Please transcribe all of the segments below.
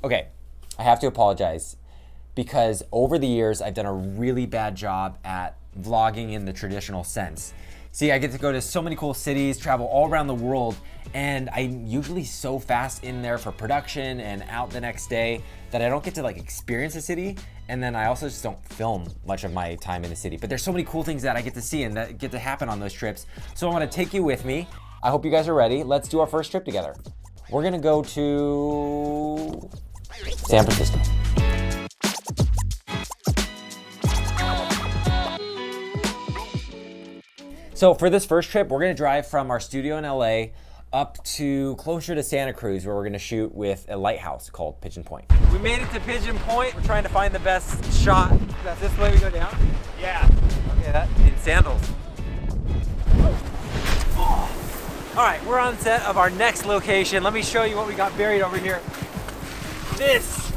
Okay, I have to apologize because over the years I've done a really bad job at vlogging in the traditional sense. See, I get to go to so many cool cities, travel all around the world, and I'm usually so fast in there for production and out the next day that I don't get to like experience the city, and then I also just don't film much of my time in the city. But there's so many cool things that I get to see and that get to happen on those trips. So I want to take you with me. I hope you guys are ready. Let's do our first trip together. We're gonna go to San Francisco. So for this first trip, we're gonna drive from our studio in LA up to closer to Santa Cruz, where we're gonna shoot with a lighthouse called Pigeon Point. We made it to Pigeon Point. We're trying to find the best shot. That's this way we go down? Yeah. Okay, that in sandals. Oh. All right, we're on set of our next location. Let me show you what we got buried over here. This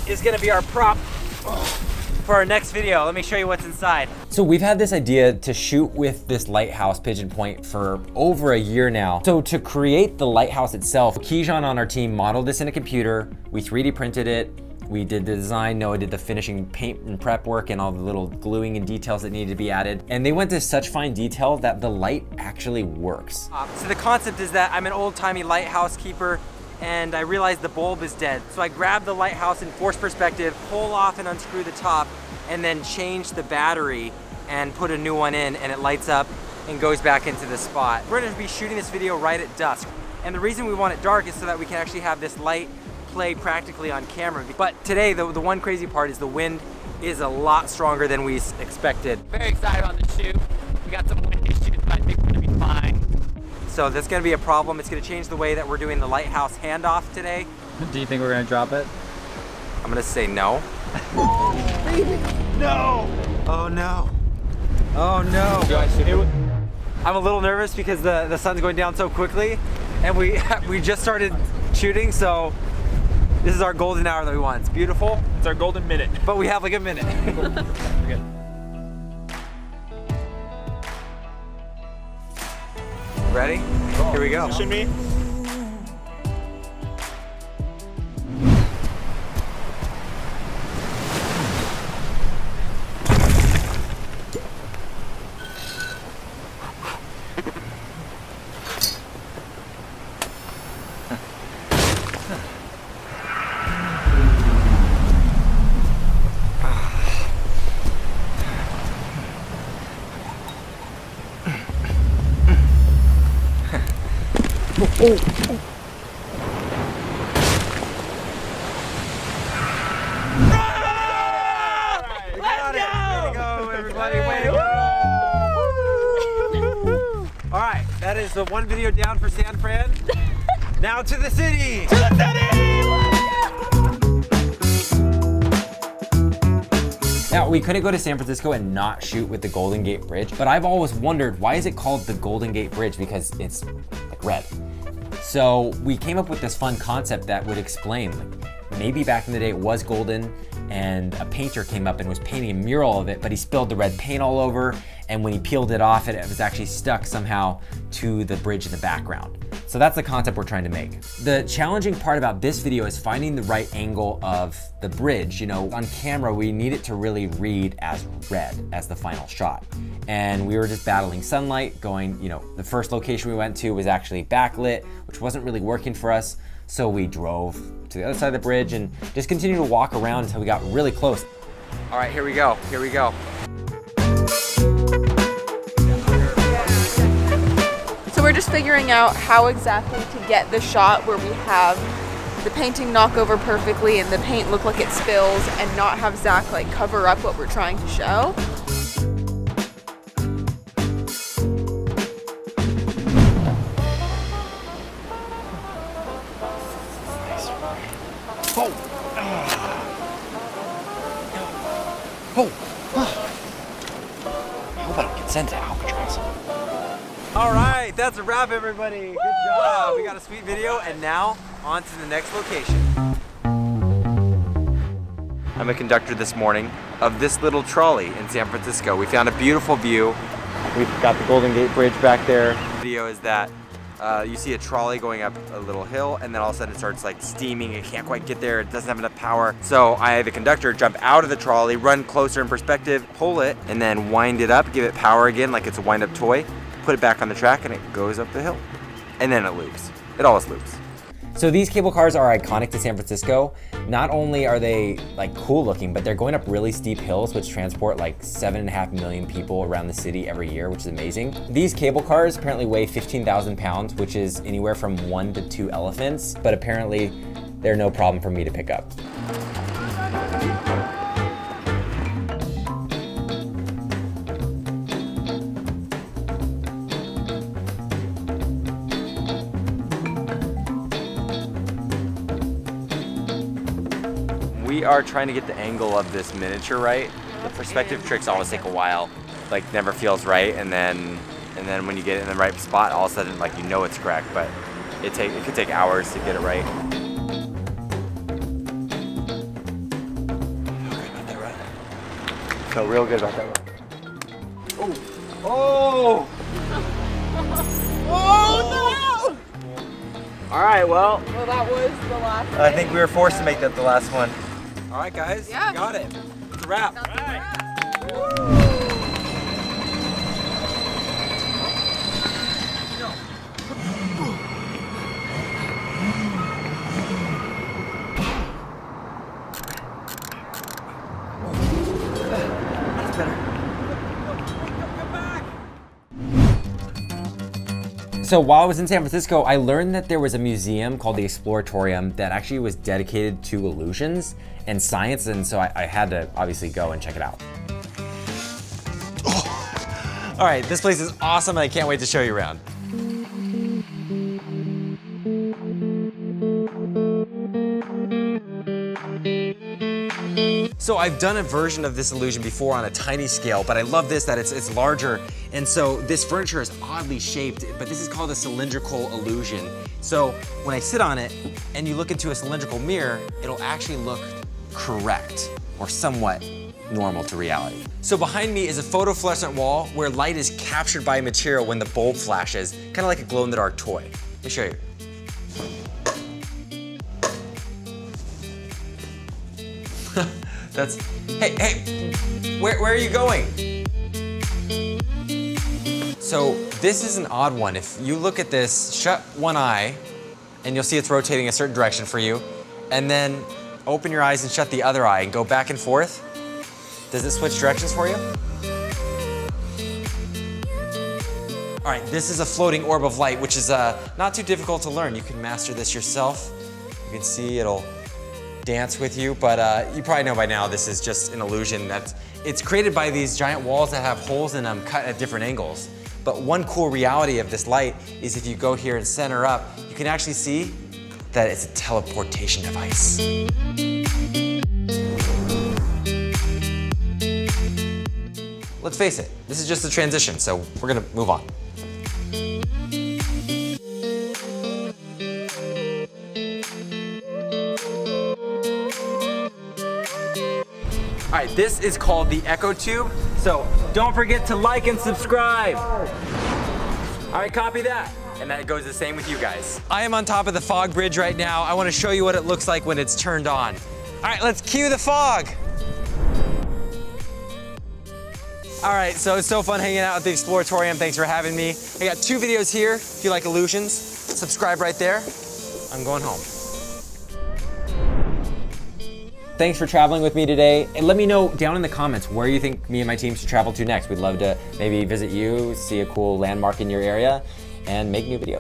is gonna be our prop for our next video. Let me show you what's inside. So we've had this idea to shoot with this lighthouse, Pigeon Point, for over a year now. So to create the lighthouse itself, Kijan on our team modeled this in a computer. We 3D printed it. We did the design, Noah did the finishing paint and prep work and all the little gluing and details that needed to be added. And they went to such fine detail that the light actually works. So the concept is that I'm an old-timey lighthouse keeper and I realized the bulb is dead. So I grabbed the lighthouse in forced perspective, pull off and unscrew the top, and then change the battery and put a new one in, and it lights up and goes back into the spot. We're gonna be shooting this video right at dusk. And the reason we want it dark is so that we can actually have this light play practically on camera. But today, the one crazy part is the wind is a lot stronger than we expected. Very excited on the shoot. We got some wind issues, but I think we're gonna be fine. So that's gonna be a problem. It's gonna change the way that we're doing the lighthouse handoff today. Do you think we're gonna drop it? I'm gonna say no. No! Oh no. Oh no. I'm a little nervous because the sun's going down so quickly and we just started shooting, so this is our golden hour that we want. It's beautiful. It's our golden minute. But we have like a minute. We're good. Ready? Here we go. Position me. All right, that is the one video down for San Fran. Now to the city! To the city! Now, we couldn't go to San Francisco and not shoot with the Golden Gate Bridge, but I've always wondered, why is it called the Golden Gate Bridge? Because it's like red. So we came up with this fun concept that would explain, like, maybe back in the day it was golden and a painter came up and was painting a mural of it, but he spilled the red paint all over, and when he peeled it off, it was actually stuck somehow to the bridge in the background. So that's the concept we're trying to make. The challenging part about this video is finding the right angle of the bridge. You know, on camera, we need it to really read as red as the final shot. And we were just battling sunlight, going, you know, the first location we went to was actually backlit, which wasn't really working for us. So we drove to the other side of the bridge and just continued to walk around until we got really close. All right, here we go, here we go. So we're just figuring out how exactly to get the shot where we have the painting knock over perfectly and the paint look like it spills and not have Zach like cover up what we're trying to show. I hope I don't get sent to Alcatraz. All right, that's a wrap, everybody. Good job. We got a sweet video, and now on to the next location. I'm a conductor this morning of this little trolley in San Francisco. We found a beautiful view. We've got the Golden Gate Bridge back there. The video is that You see a trolley going up a little hill, and then all of a sudden it starts like steaming. It can't quite get there. It doesn't have enough power. So I, the conductor, jump out of the trolley, run closer in perspective, pull it, and then wind it up, give it power again like it's a wind-up toy, put it back on the track, and it goes up the hill. And then it loops. It always loops. So these cable cars are iconic to San Francisco. Not only are they like cool looking, but they're going up really steep hills, which transport like 7.5 million people around the city every year, which is amazing. These cable cars apparently weigh 15,000 pounds, which is anywhere from 1 to 2 elephants, but apparently they're no problem for me to pick up. We are trying to get the angle of this miniature right. The perspective tricks always take a while, like never feels right, and then when you get it in the right spot, all of a sudden like you know it's correct, but it could take hours to get it right. Feel real good about that run. Oh! Oh no! All right, well, Well, that was the last. I think we were forced to make that the last one. All right, guys, Yeah. you got it. It's a wrap. That's better. Come back. So while I was in San Francisco, I learned that there was a museum called the Exploratorium that actually was dedicated to illusions and science, and so I had to obviously go and check it out. All right, this place is awesome, and I can't wait to show you around. So I've done a version of this illusion before on a tiny scale, but I love this that it's larger. And so this furniture is oddly shaped, but this is called a cylindrical illusion. So when I sit on it and you look into a cylindrical mirror, it'll actually look correct or somewhat normal to reality. So behind me is a photofluorescent wall where light is captured by a material when the bulb flashes, kind of like a glow-in-the-dark toy. Let me show you. That's, hey, where are you going? So this is an odd one. If you look at this, shut one eye, and you'll see it's rotating a certain direction for you, and then open your eyes and shut the other eye and go back and forth. Does it switch directions for you? All right, this is a floating orb of light, which is not too difficult to learn. You can master this yourself. You can see it'll dance with you, but you probably know by now this is just an illusion. It's created by these giant walls that have holes in them cut at different angles. But one cool reality of this light is if you go here and center up, you can actually see that it's a teleportation device. Let's face it, this is just a transition, so we're gonna move on. All right, this is called the Echo Tube, so don't forget to like and subscribe. All right, copy that. And that goes the same with you guys. I am on top of the fog bridge right now. I want to show you what it looks like when it's turned on. All right, let's cue the fog. All right, so it's so fun hanging out at the Exploratorium. Thanks for having me. I got 2 videos here. If you like illusions, subscribe right there. I'm going home. Thanks for traveling with me today. And let me know down in the comments where you think me and my team should travel to next. We'd love to maybe visit you, see a cool landmark in your area, and make new videos.